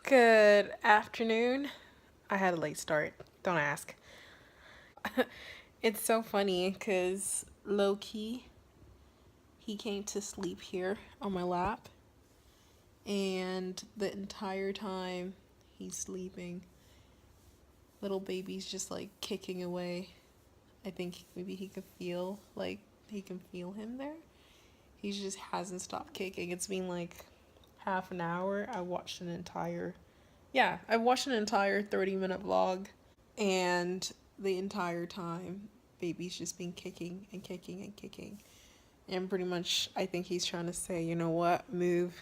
Good afternoon. I had a late start. Don't ask. It's so funny because low key, he came to sleep here on my lap, and the entire time he's sleeping, little baby's just like kicking away. I think maybe he can feel him there. He just hasn't stopped kicking. It's been like half an hour. I watched an entire 30-minute vlog, and the entire time baby's just been kicking and kicking and kicking. And pretty much I think he's trying to say, you know what, move.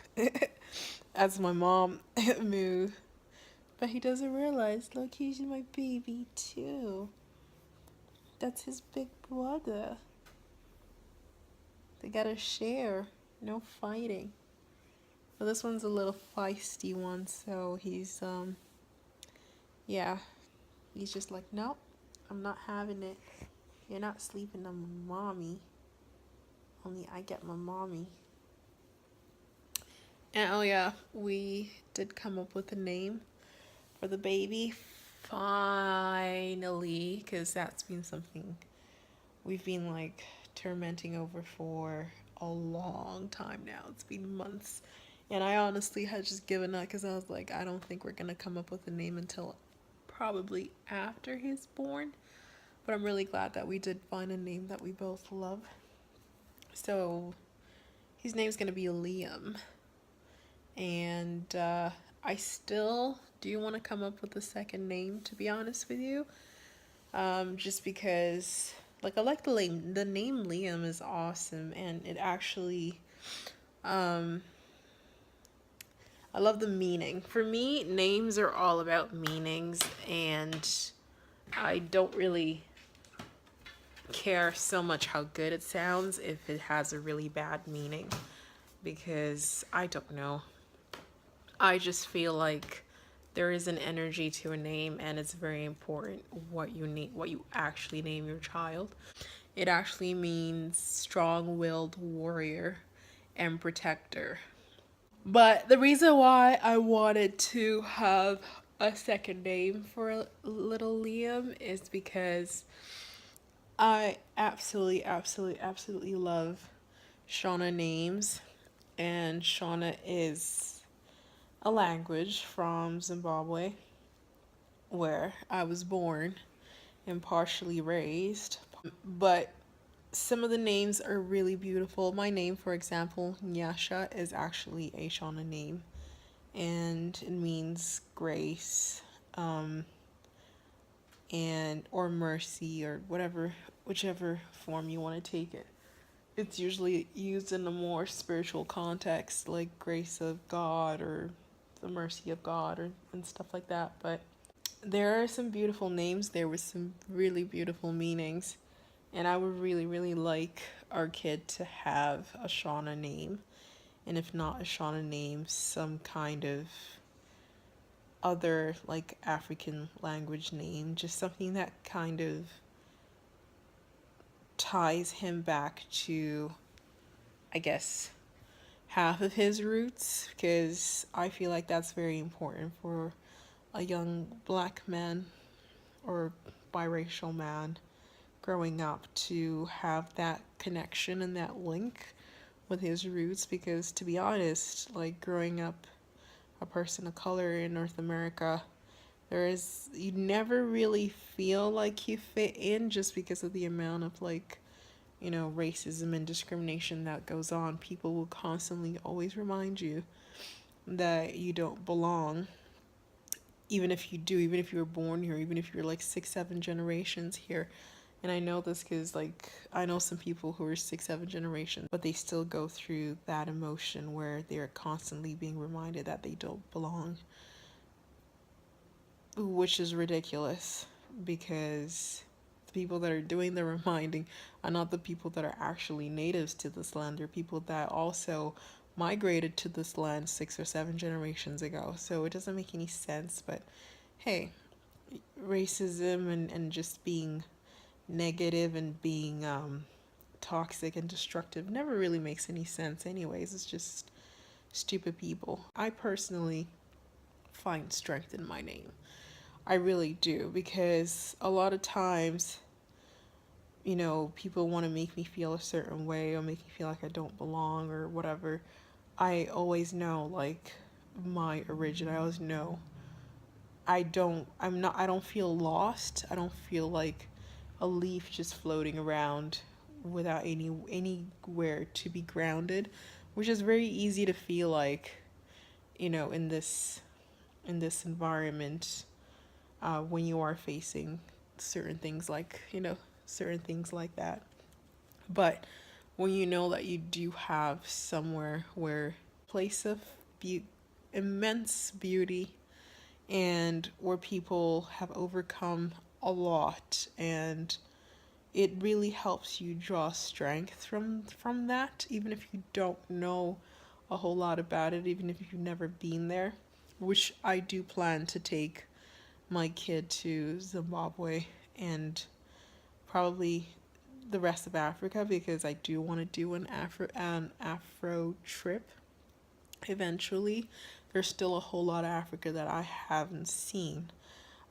As my mom, move. But he doesn't realize, look, he's my baby too. That's his big brother. They gotta share. No fighting. But this one's a little feisty one, so yeah, he's just like, nope, I'm not having it. You're not sleeping on my mommy. Only I get my mommy. And oh yeah, we did come up with a name for the baby. Finally, because that's been something we've been like tormenting over for a long time now. It's been months. And I honestly had just given up because I was like, I don't think we're going to come up with a name until probably after he's born. But I'm really glad that we did find a name that we both love. So his name's going to be Liam. And I still do want to come up with a second name, to be honest with you. Just because, like, I like the name. The name Liam is awesome, and it actually, I love the meaning. For me, names are all about meanings, and I don't really care so much how good it sounds if it has a really bad meaning, because I don't know. I just feel like there is an energy to a name, and it's very important what you actually name your child. It actually means strong-willed warrior and protector. But the reason why I wanted to have a second name for little Liam is because I absolutely, absolutely, absolutely love Shona Names, and Shona is a language from Zimbabwe, where I was born and partially raised. But some of the names are really beautiful. My name, for example, Nyasha, is actually a Shona name, and it means grace, and or mercy, or whichever form you want to take it. It's usually used in a more spiritual context, like grace of God or the mercy of God, and stuff like that. But there are some beautiful names there with some really beautiful meanings. And I would really, really like our kid to have a Shona name. And if not a Shona name, some kind of other, like, African language name. Just something that kind of ties him back to, I guess, half of his roots. Because I feel like that's very important for a young black man or biracial man growing up, to have that connection and that link with his roots. Because to be honest, like, growing up a person of color in North America, you never really feel like you fit in, just because of the amount of, like, racism and discrimination that goes on. People will constantly always remind you that you don't belong, even if you do, even if you were born here, even if you're like 6, 7 generations here. And I know this because, like, I know some people who are 6, 7 generations, but they still go through that emotion where they're constantly being reminded that they don't belong, which is ridiculous, because the people that are doing the reminding are not the people that are actually natives to this land. They're people that also migrated to this land 6 or 7 generations ago. So it doesn't make any sense. But hey, racism and just being negative and being toxic and destructive never really makes any sense anyways. It's just stupid people. I personally find strength in my name. I really do, because a lot of times, you know, people want to make me feel a certain way or make me feel like I don't belong or whatever. I always know, like, my origin. I always know I don't feel lost. I don't feel like a leaf just floating around without anywhere to be grounded, which is very easy to feel like, you know, in this environment, when you are facing certain things, like, you know, certain things like that. But when you know that you do have somewhere where place of be- immense beauty, and where people have overcome a lot, and it really helps you draw strength from that, even if you don't know a whole lot about it, even if you've never been there, which I do plan to take my kid to Zimbabwe and probably the rest of Africa, because I do want to do an Afro trip eventually. There's still a whole lot of Africa that I haven't seen.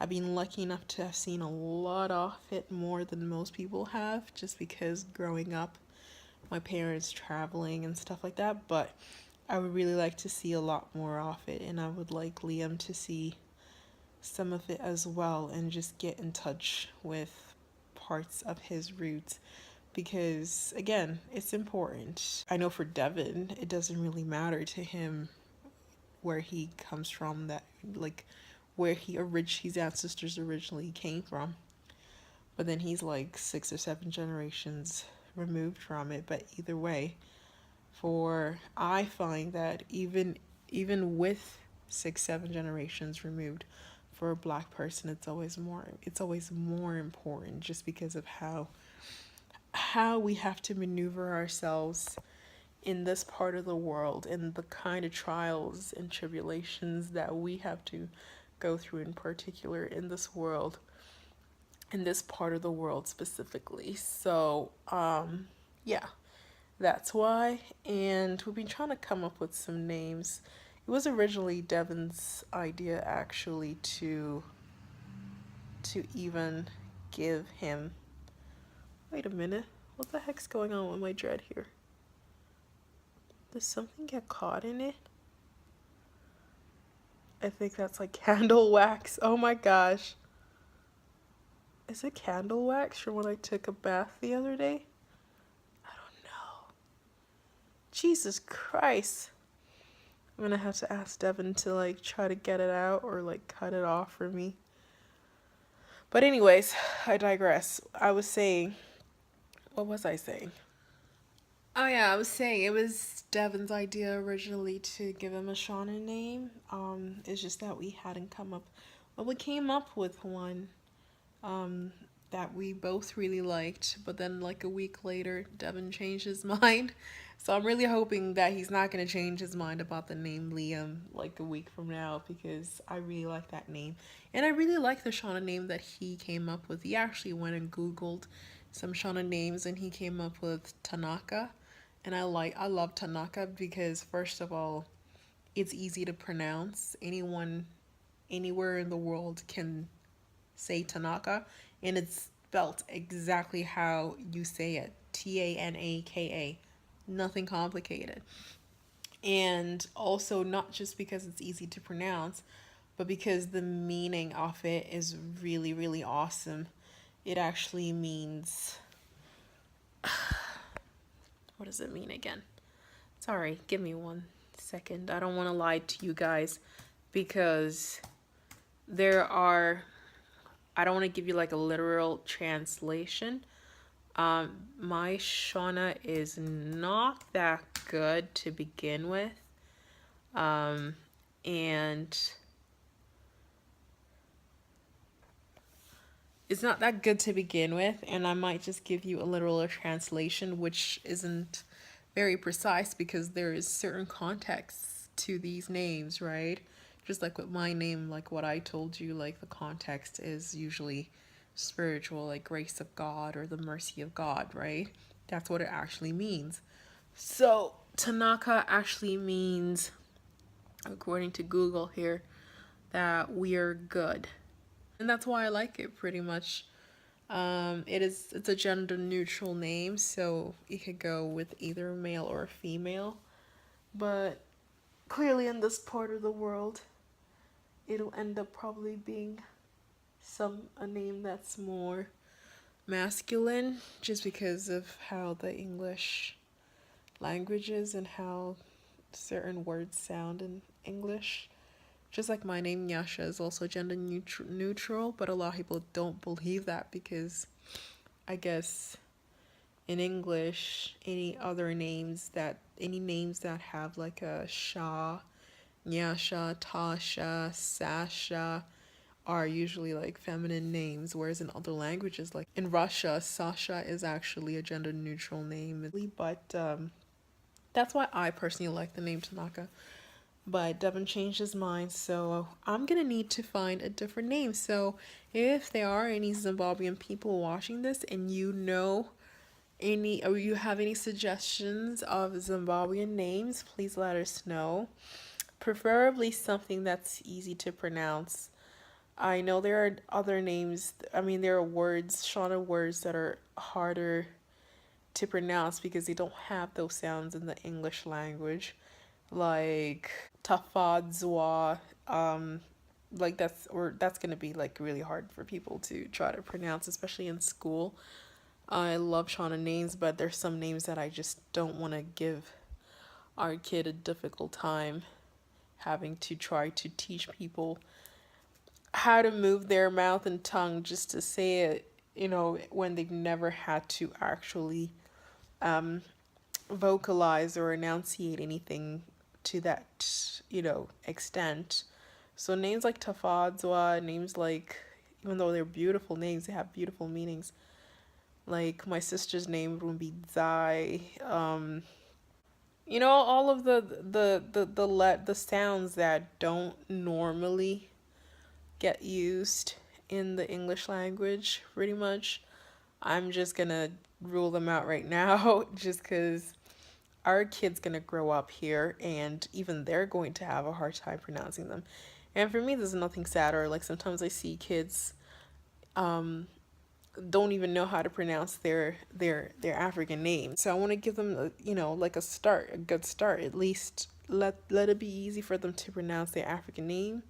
I've been lucky enough to have seen a lot of it, more than most people have, just because growing up, my parents traveling and stuff like that. But I would really like to see a lot more of it, and I would like Liam to see some of it as well, and just get in touch with parts of his roots, because again, it's important. I know for Devon, it doesn't really matter to him where he comes from, that, like, where his ancestors originally came from, but then he's like 6 or 7 generations removed from it. But either way, for I find that even with 6 7 generations removed, for a black person, it's always more important, just because of how we have to maneuver ourselves in this part of the world, and the kind of trials and tribulations that we have to go through, in particular in this world, in this part of the world specifically. So yeah, that's why. And we've been trying to come up with some names. It was originally Devon's idea, actually, to even give him, wait a minute, what the heck's going on with my dread here? Did something get caught in it? I think that's like candle wax. Oh my gosh. Is it candle wax from when I took a bath the other day? I don't know. Jesus Christ. I'm gonna have to ask Devin to like try to get it out, or like cut it off for me. But anyways, I digress. I was saying, what was I saying? Oh yeah, I was saying it was Devon's idea originally to give him a Shona name. It's just that we hadn't come up, well, we came up with one um, that we both really liked, but then like a week later, Devon changed his mind. So I'm really hoping that he's not gonna change his mind about the name Liam like a week from now, because I really like that name, and I really like the Shona name that he came up with. He actually went and Googled some Shona names, and he came up with Tanaka, and I love Tanaka because, first of all, it's easy to pronounce. Anyone anywhere in the world can say Tanaka, and it's spelt exactly how you say it, Tanaka. Nothing complicated. And also, not just because it's easy to pronounce, but because the meaning of it is really, really awesome. It actually means, what does it mean again? Sorry, give me 1 second. I don't want to lie to you guys, because there are, I don't want to give you like a literal translation. My Shona is not that good to begin with. And it's not that good to begin with, and I might just give you a literal translation, which isn't very precise, because there is certain context to these names, right? Just like with my name, like what I told you, like the context is usually spiritual, like grace of God or the mercy of God, right? That's what it actually means. So Tanaka actually means, according to Google here, that we're good. And that's why I like it pretty much. It's a gender neutral name, so it could go with either male or female. But clearly in this part of the world, it'll end up probably being a name that's more masculine, just because of how the English language is and how certain words sound in English. Just like my name, Nyasha, is also gender neutral, but a lot of people don't believe that because I guess in English, any names that have like a Sha, Nyasha, Tasha, Sasha are usually like feminine names, whereas in other languages, like in Russia, Sasha is actually a gender neutral name. But that's why I personally like the name Tanaka. But Devon changed his mind, so I'm gonna need to find a different name. So if there are any Zimbabwean people watching this and you know any, or you have any suggestions of Zimbabwean names, please let us know. Preferably something that's easy to pronounce. I know there are other names, there are words, Shona words that are harder to pronounce because they don't have those sounds in the English language, like tafadzwa, that's gonna be like really hard for people to try to pronounce, especially in school. I love Shona names, but there's some names that I just don't want to give our kid a difficult time having to try to teach people how to move their mouth and tongue just to say it, when they've never had to actually vocalize or enunciate anything to that, extent. So names like Tafadzwa, names like, even though they're beautiful names, they have beautiful meanings. Like my sister's name would be Zai. All of the sounds that don't normally get used in the English language, pretty much. I'm just gonna rule them out right now, just because our kid's gonna grow up here and even they're going to have a hard time pronouncing them. And for me, there's nothing sadder. Like sometimes I see kids don't even know how to pronounce their African names. So I want to give them like a good start. At least let it be easy for them to pronounce their African name.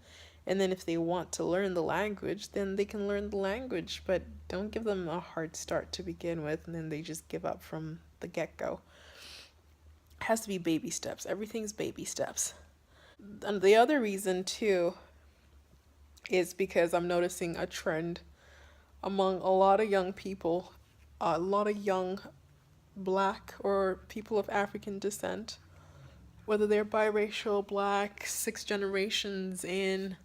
And then if they want to learn the language, then they can learn the language, but don't give them a hard start to begin with and then they just give up from the get-go. It has to be baby steps. Everything's baby steps. And the other reason too is because I'm noticing a trend among a lot of young people, a lot of young Black or people of African descent, whether they're biracial, Black, 6 generations in,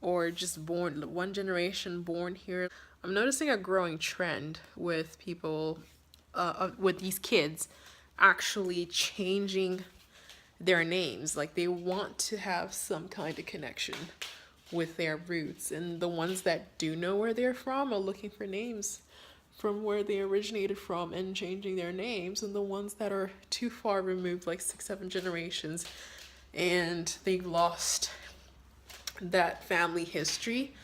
or just born one generation born here. I'm noticing a growing trend with people, with these kids actually changing their names. Like they want to have some kind of connection with their roots, and the ones that do know where they're from are looking for names from where they originated from and changing their names, and the ones that are too far removed, like 6, 7 generations, and they've lost that family history,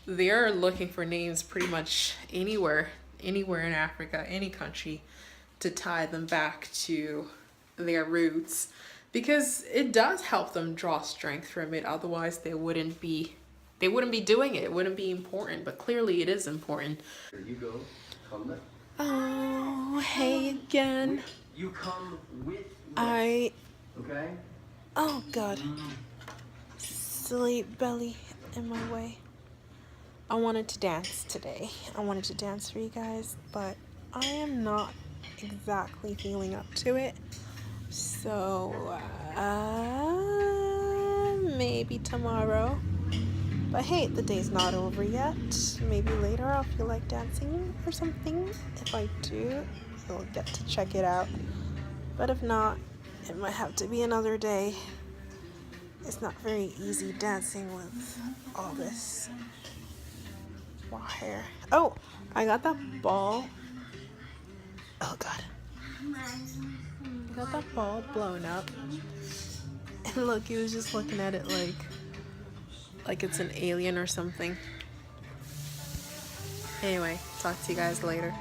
they're looking for names pretty much anywhere in Africa, any country, to tie them back to their roots, because it does help them draw strength from it. Otherwise they wouldn't be doing it. It wouldn't be important, but clearly it is important. Here you go. Come there. Oh, hey again. You come with me. Okay? Oh God. Silly belly in my way. I wanted to dance today. I wanted to dance for you guys, but I am not exactly feeling up to it. So, maybe tomorrow. But hey, the day's not over yet. Maybe later I'll feel like dancing or something. If I do, you'll get to check it out. But if not, it might have to be another day. It's not very easy dancing with all this hair. Oh, I got that ball. Oh God. I got that ball blown up. And look, he was just looking at it like, like it's an alien or something. Anyway, talk to you guys later.